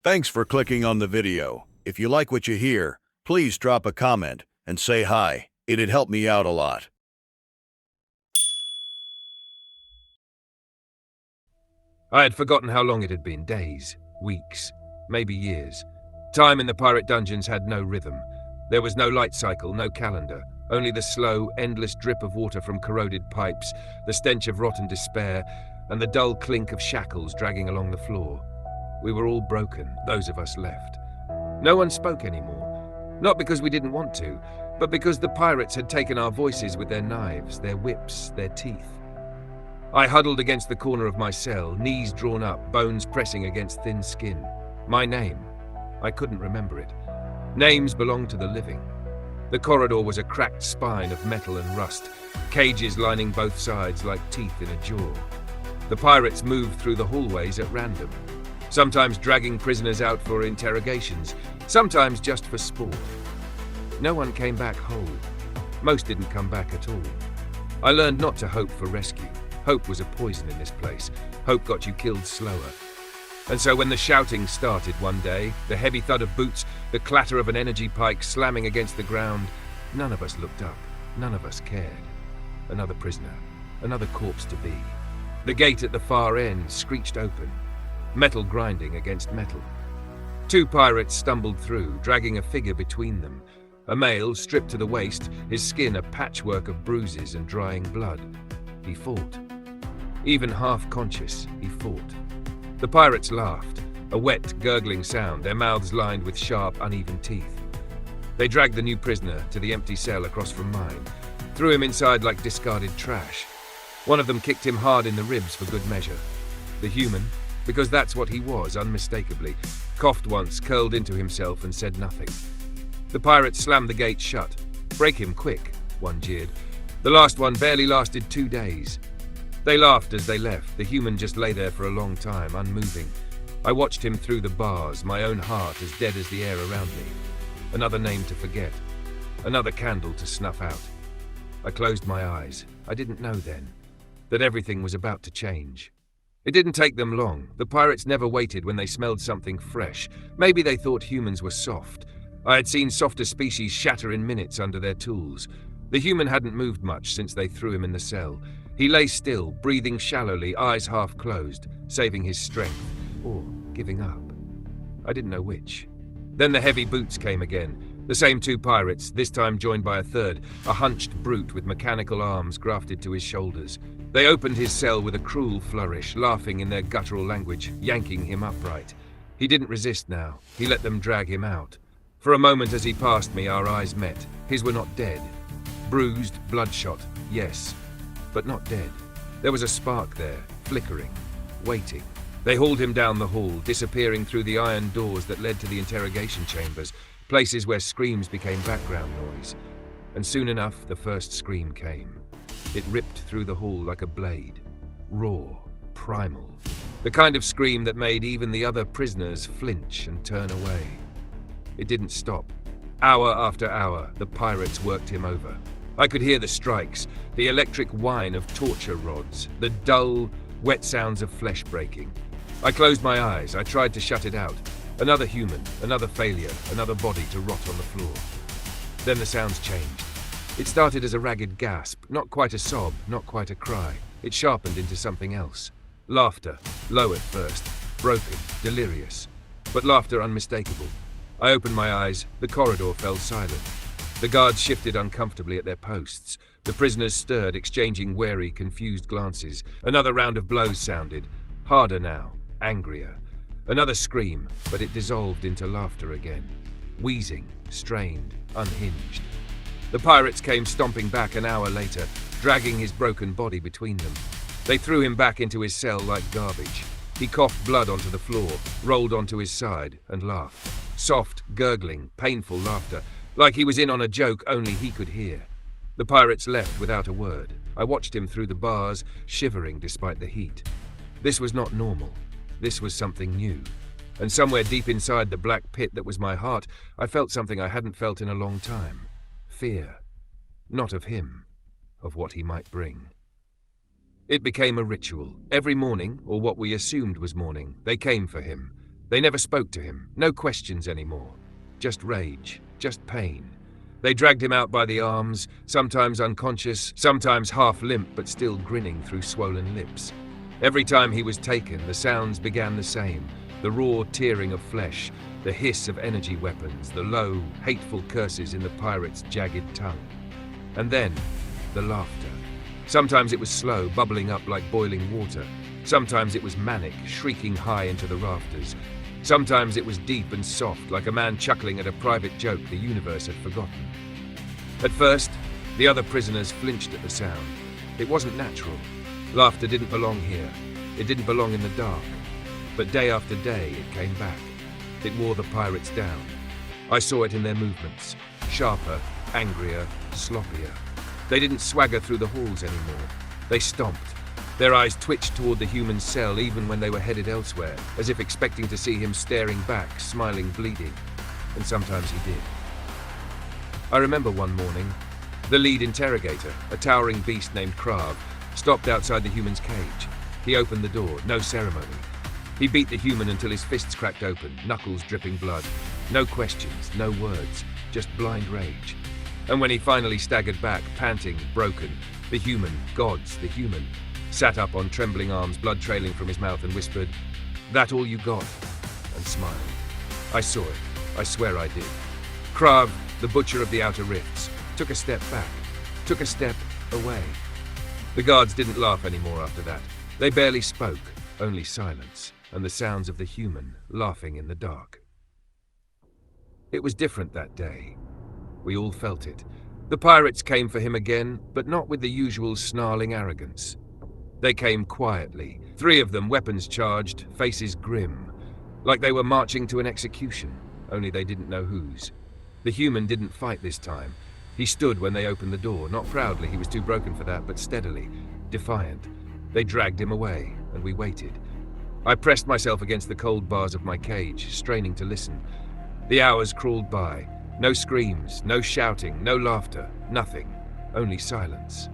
Thanks for clicking on the video. If you like what you hear, please drop a comment and say hi. It'd help me out a lot. I had forgotten how long it had been. Days, weeks, maybe years. Time in the pirate dungeons had no rhythm. There was no light cycle, no calendar, only the slow, endless drip of water from corroded pipes, the stench of rotten despair, and the dull clink of shackles dragging along the floor. We were all broken, those of us left. No one spoke anymore. Not because we didn't want to, but because the pirates had taken our voices with their knives, their whips, their teeth. I huddled against the corner of my cell, knees drawn up, bones pressing against thin skin. My name. I couldn't remember it. Names belonged to the living. The corridor was a cracked spine of metal and rust, cages lining both sides like teeth in a jaw. The pirates moved through the hallways at random, sometimes dragging prisoners out for interrogations, sometimes just for sport. No one came back whole. Most didn't come back at all. I learned not to hope for rescue. Hope was a poison in this place. Hope got you killed slower. And so when the shouting started one day, the heavy thud of boots, the clatter of an energy pike slamming against the ground, none of us looked up. None of us cared. Another prisoner. Another corpse to be. The gate at the far end screeched open. Metal grinding against metal. Two pirates stumbled through, dragging a figure between them. A male, stripped to the waist, his skin a patchwork of bruises and drying blood. He fought. Even half-conscious, he fought. The pirates laughed, a wet, gurgling sound, their mouths lined with sharp, uneven teeth. They dragged the new prisoner to the empty cell across from mine, threw him inside like discarded trash. One of them kicked him hard in the ribs for good measure. The human, because that's what he was, unmistakably, coughed once, curled into himself and said nothing. The pirates slammed the gate shut. "Break him quick," one jeered. The last one barely lasted 2 days. They laughed as they left. The human just lay there for a long time, unmoving. I watched him through the bars, my own heart as dead as the air around me. Another name to forget. Another candle to snuff out. I closed my eyes. I didn't know then that everything was about to change. It didn't take them long. The pirates never waited when they smelled something fresh. Maybe they thought humans were soft. I had seen softer species shatter in minutes under their tools. The human hadn't moved much since they threw him in the cell. He lay still, breathing shallowly, eyes half closed, saving his strength, or giving up. I didn't know which. Then the heavy boots came again. The same two pirates, this time joined by a third, a hunched brute with mechanical arms grafted to his shoulders. They opened his cell with a cruel flourish, laughing in their guttural language, yanking him upright. He didn't resist now. He let them drag him out. For a moment as he passed me, our eyes met. His were not dead. Bruised, bloodshot, yes, but not dead. There was a spark there, flickering, waiting. They hauled him down the hall, disappearing through the iron doors that led to the interrogation chambers, places where screams became background noise. And soon enough, the first scream came. It ripped through the hall like a blade, raw, primal, the kind of scream that made even the other prisoners flinch and turn away. It didn't stop. Hour after hour, the pirates worked him over. I could hear the strikes, the electric whine of torture rods, the dull, wet sounds of flesh breaking. I closed my eyes. I tried to shut it out. Another human, another failure, another body to rot on the floor. Then the sounds changed. It started as a ragged gasp, not quite a sob, not quite a cry. It sharpened into something else. Laughter, low at first, broken, delirious, but laughter unmistakable. I opened my eyes. The corridor fell silent. The guards shifted uncomfortably at their posts. The prisoners stirred, exchanging wary, confused glances. Another round of blows sounded, harder now, angrier. Another scream, but it dissolved into laughter again. Wheezing, strained, unhinged. The pirates came stomping back an hour later, dragging his broken body between them. They threw him back into his cell like garbage. He coughed blood onto the floor, rolled onto his side, and laughed. Soft, gurgling, painful laughter, like he was in on a joke only he could hear. The pirates left without a word. I watched him through the bars, shivering despite the heat. This was not normal. This was something new. And somewhere deep inside the black pit that was my heart, I felt something I hadn't felt in a long time. Fear. Not of him, of what he might bring. It became a ritual. Every morning, or what we assumed was morning, they came for him. They never spoke to him, no questions anymore. Just rage, just pain. They dragged him out by the arms, sometimes unconscious, sometimes half limp but still grinning through swollen lips. Every time he was taken, the sounds began the same, the raw tearing of flesh, the hiss of energy weapons, the low, hateful curses in the pirate's jagged tongue. And then, the laughter. Sometimes it was slow, bubbling up like boiling water. Sometimes it was manic, shrieking high into the rafters. Sometimes it was deep and soft, like a man chuckling at a private joke the universe had forgotten. At first, the other prisoners flinched at the sound. It wasn't natural. Laughter didn't belong here. It didn't belong in the dark. But day after day, it came back. It wore the pirates down. I saw it in their movements. Sharper, angrier, sloppier. They didn't swagger through the halls anymore. They stomped. Their eyes twitched toward the human cell even when they were headed elsewhere, as if expecting to see him staring back, smiling, bleeding. And sometimes he did. I remember one morning, the lead interrogator, a towering beast named Krav, stopped outside the human's cage. He opened the door, no ceremony. He beat the human until his fists cracked open, knuckles dripping blood. No questions, no words, just blind rage. And when he finally staggered back, panting, broken, the human, gods, the human, sat up on trembling arms, blood trailing from his mouth, and whispered, "That all you got?" and smiled. I saw it. I swear I did. Krav, the butcher of the outer rifts, took a step back, took a step away. The guards didn't laugh anymore after that. They barely spoke, only silence, and the sounds of the human laughing in the dark. It was different that day. We all felt it. The pirates came for him again, but not with the usual snarling arrogance. They came quietly, 3 of them weapons charged, faces grim, like they were marching to an execution, only they didn't know whose. The human didn't fight this time. He stood when they opened the door, not proudly, he was too broken for that, but steadily, defiant. They dragged him away, and we waited. I pressed myself against the cold bars of my cage, straining to listen. The hours crawled by. No screams, no shouting, no laughter, nothing, only silence.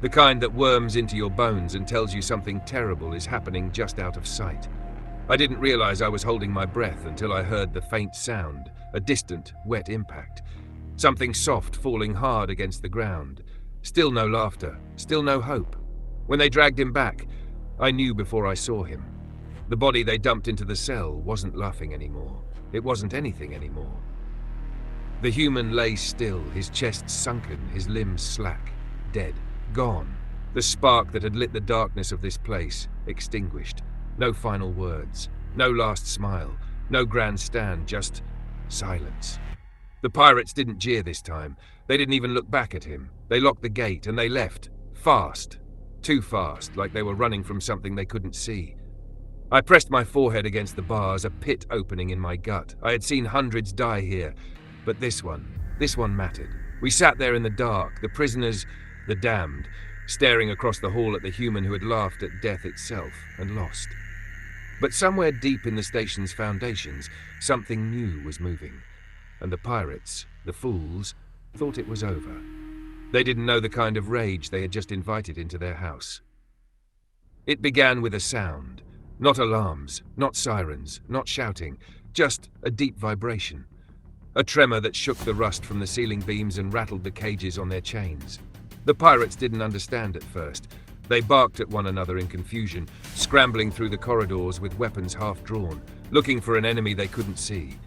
The kind that worms into your bones and tells you something terrible is happening just out of sight. I didn't realize I was holding my breath until I heard the faint sound, a distant, wet impact. Something soft falling hard against the ground. Still no laughter, still no hope. When they dragged him back, I knew before I saw him. The body they dumped into the cell wasn't laughing anymore. It wasn't anything anymore. The human lay still, his chest sunken, his limbs slack, dead, gone. The spark that had lit the darkness of this place, extinguished. No final words, no last smile, no grand stand, just silence. The pirates didn't jeer this time. They didn't even look back at him. They locked the gate and they left, fast. Too fast, like they were running from something they couldn't see. I pressed my forehead against the bars, a pit opening in my gut. I had seen hundreds die here. But this one mattered. We sat there in the dark, the prisoners, the damned, staring across the hall at the human who had laughed at death itself and lost. But somewhere deep in the station's foundations, something new was moving. And the pirates, the fools, thought it was over. They didn't know the kind of rage they had just invited into their house. It began with a sound. Not alarms, not sirens, not shouting, just a deep vibration. A tremor that shook the rust from the ceiling beams and rattled the cages on their chains. The pirates didn't understand at first. They barked at one another in confusion, scrambling through the corridors with weapons half drawn, looking for an enemy they couldn't see.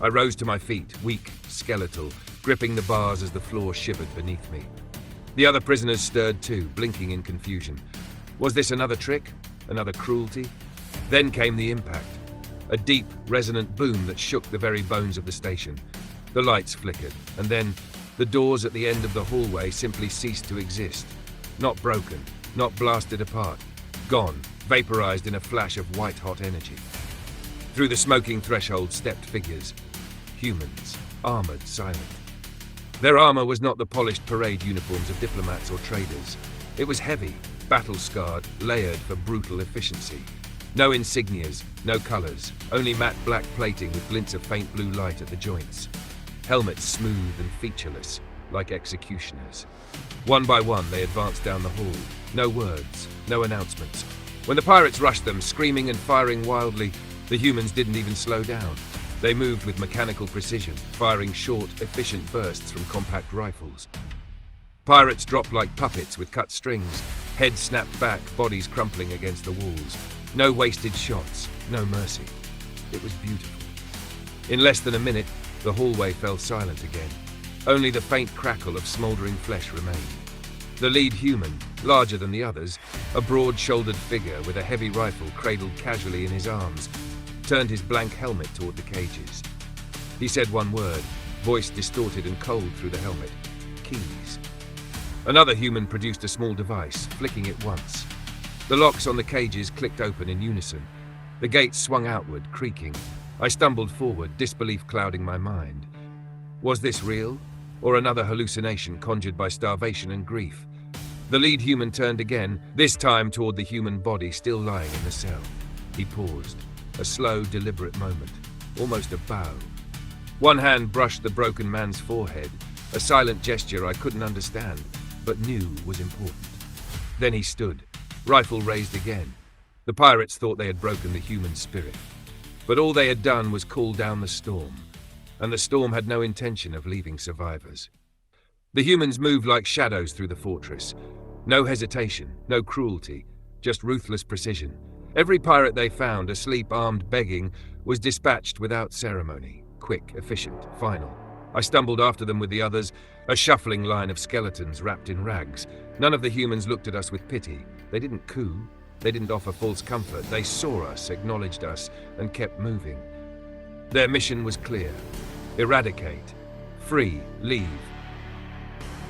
I rose to my feet, weak, skeletal, gripping the bars as the floor shivered beneath me. The other prisoners stirred too, blinking in confusion. Was this another trick? Another cruelty? Then came the impact. A deep, resonant boom that shook the very bones of the station. The lights flickered, and then the doors at the end of the hallway simply ceased to exist. Not broken, not blasted apart. Gone, vaporized in a flash of white-hot energy. Through the smoking threshold stepped figures. Humans, armored, silent. Their armor was not the polished parade uniforms of diplomats or traders. It was heavy, battle-scarred, layered for brutal efficiency. No insignias, no colors, only matte black plating with glints of faint blue light at the joints. Helmets smooth and featureless, like executioners. One by one, they advanced down the hall. No words, no announcements. When the pirates rushed them, screaming and firing wildly, The humans didn't even slow down. They moved with mechanical precision, firing short, efficient bursts from compact rifles. Pirates dropped like puppets with cut strings, heads snapped back, bodies crumpling against the walls. No wasted shots, no mercy. It was beautiful. In less than a minute, the hallway fell silent again. Only the faint crackle of smouldering flesh remained. The lead human, larger than the others, a broad-shouldered figure with a heavy rifle cradled casually in his arms, turned his blank helmet toward the cages. He said one word, voice distorted and cold through the helmet. Keys. Another human produced a small device, flicking it once. The locks on the cages clicked open in unison. The gates swung outward, creaking. I stumbled forward, disbelief clouding my mind. Was this real, or another hallucination conjured by starvation and grief? The lead human turned again, this time toward the human body still lying in the cell. He paused, a slow, deliberate moment, almost a bow. One hand brushed the broken man's forehead, a silent gesture I couldn't understand, but knew was important. Then he stood, rifle raised again. The pirates thought they had broken the human spirit. But all they had done was cool down the storm, and the storm had no intention of leaving survivors. The humans moved like shadows through the fortress. No hesitation, no cruelty, just ruthless precision. Every pirate they found, asleep, armed, begging, was dispatched without ceremony. Quick, efficient, final. I stumbled after them with the others, a shuffling line of skeletons wrapped in rags. None of the humans looked at us with pity. They didn't coo. They didn't offer false comfort. They saw us, acknowledged us, and kept moving. Their mission was clear. Eradicate. Free. Leave.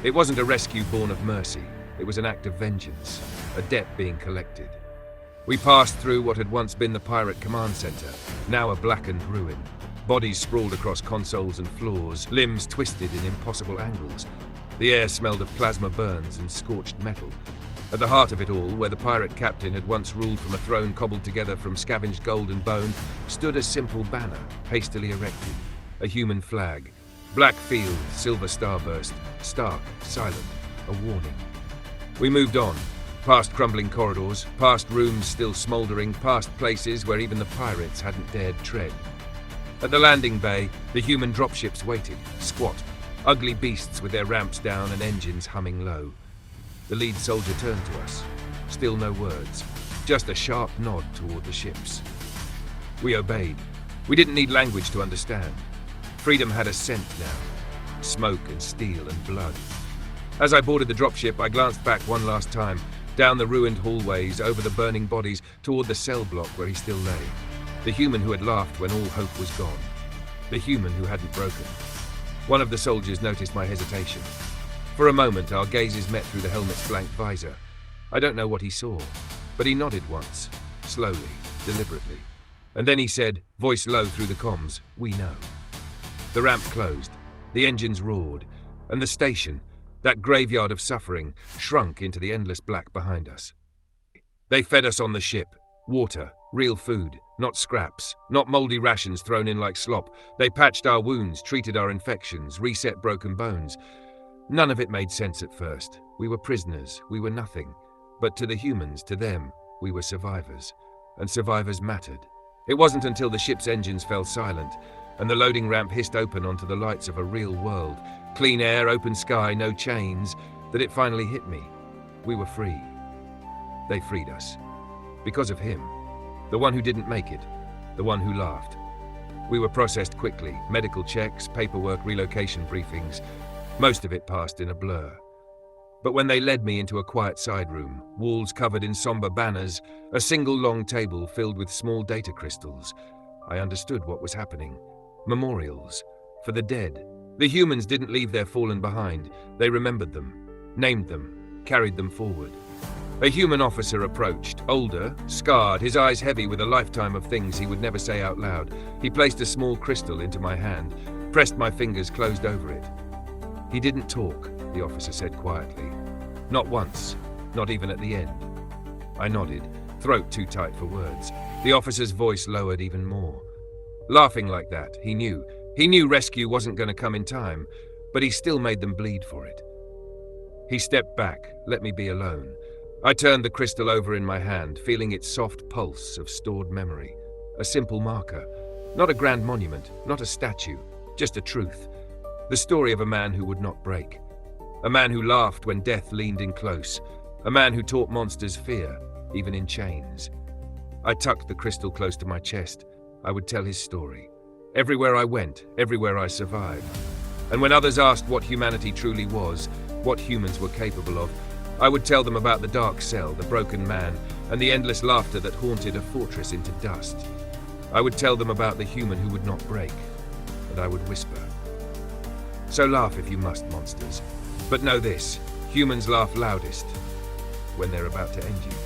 It wasn't a rescue born of mercy. It was an act of vengeance, a debt being collected. We passed through what had once been the pirate command center, now a blackened ruin. Bodies sprawled across consoles and floors, limbs twisted in impossible angles. The air smelled of plasma burns and scorched metal. At the heart of it all, where the pirate captain had once ruled from a throne cobbled together from scavenged gold and bone, stood a simple banner, hastily erected. A human flag. Black field, silver starburst, stark, silent, a warning. We moved on, past crumbling corridors, past rooms still smouldering, past places where even the pirates hadn't dared tread. At the landing bay, the human dropships waited, squat, ugly beasts with their ramps down and engines humming low. The lead soldier turned to us. Still no words, just a sharp nod toward the ships. We obeyed. We didn't need language to understand. Freedom had a scent now. Smoke and steel and blood. As I boarded the dropship, I glanced back one last time, down the ruined hallways, over the burning bodies, toward the cell block where he still lay. The human who had laughed when all hope was gone. The human who hadn't broken. One of the soldiers noticed my hesitation. For a moment, our gazes met through the helmet's blank visor. I don't know what he saw, but he nodded once, slowly, deliberately. And then he said, voice low through the comms, "We know." The ramp closed, the engines roared, and the station, that graveyard of suffering, shrunk into the endless black behind us. They fed us on the ship. Water, real food, not scraps, not moldy rations thrown in like slop. They patched our wounds, treated our infections, reset broken bones. None of it made sense at first. We were prisoners, we were nothing. But to the humans, to them, we were survivors. And survivors mattered. It wasn't until the ship's engines fell silent, and the loading ramp hissed open onto the lights of a real world, clean air, open sky, no chains, that it finally hit me. We were free. They freed us. Because of him. The one who didn't make it. The one who laughed. We were processed quickly. Medical checks, paperwork, relocation briefings. Most of it passed in a blur. But when they led me into a quiet side room, walls covered in somber banners, a single long table filled with small data crystals, I understood what was happening. Memorials. For the dead. The humans didn't leave their fallen behind. They remembered them, named them, carried them forward. A human officer approached, older, scarred, his eyes heavy with a lifetime of things he would never say out loud. He placed a small crystal into my hand, pressed my fingers closed over it. He didn't talk, the officer said quietly. Not once, not even at the end. I nodded, throat too tight for words. The officer's voice lowered even more. Laughing like that, he knew. He knew rescue wasn't going to come in time, but he still made them bleed for it. He stepped back, let me be alone. I turned the crystal over in my hand, feeling its soft pulse of stored memory. a simple marker. Not a grand monument, not a statue, just a truth. The story of a man who would not break. A man who laughed when death leaned in close. A man who taught monsters fear, even in chains. I tucked the crystal close to my chest. I would tell his story. Everywhere I went, everywhere I survived. And when others asked what humanity truly was, what humans were capable of, I would tell them about the dark cell, the broken man, and the endless laughter that haunted a fortress into dust. I would tell them about the human who would not break, and I would whisper. So laugh if you must, monsters. But know this, humans laugh loudest when they're about to end you.